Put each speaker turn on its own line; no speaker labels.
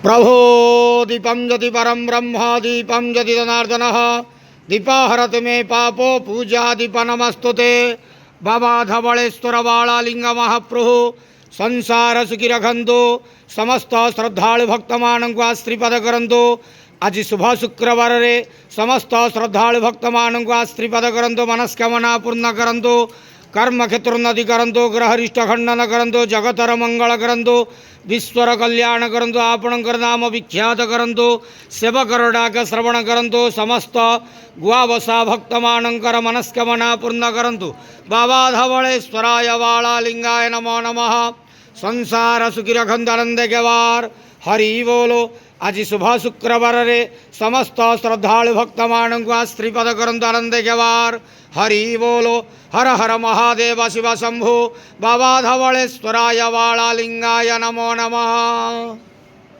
प्रभो दीपं ज्योति परं ब्रह्म दीपं ज्योति जनार्दनः दीपाहरतु मे पापो पूजा दीप नमस्तुते बाबा धवलेश्वर बालालिंग महाप्रभु संसार सुखी रखंतु समस्त श्रद्धालु भक्त मानक आश्रीपद करंतु आज शुभ शुक्रवार रे समस्त श्रद्धालु भक्त मानक आश्रीपद करंतु मनस्कामना पूर्ण करंतु कर्म क्षेत्रोन्नति करंतु ग्रहरिष्ट खंडन करंतु जगतर मंगल करंतु विश्वर कल्याण करंतु आपणकर नाम विख्यात करंतु सेवकर डाक श्रवण करंतु समस्त गुआवसा भक्त मानकर मनस्कामना पूर्ण करंतु बाबा धवलेश्वराय बालालिंगाय नमो नमः संसार सुखी रखंतु आनंद के वार हरि बोलो आज शुभ शुक्रवार रे समस्त श्रद्धालु भक्त मानक आश्रीपद करंतु आनंद के वार हरि बोलो हर हर महादेव शिव शंभु बाबा धवलेश्वराय बालालिंगाय नमो नमः।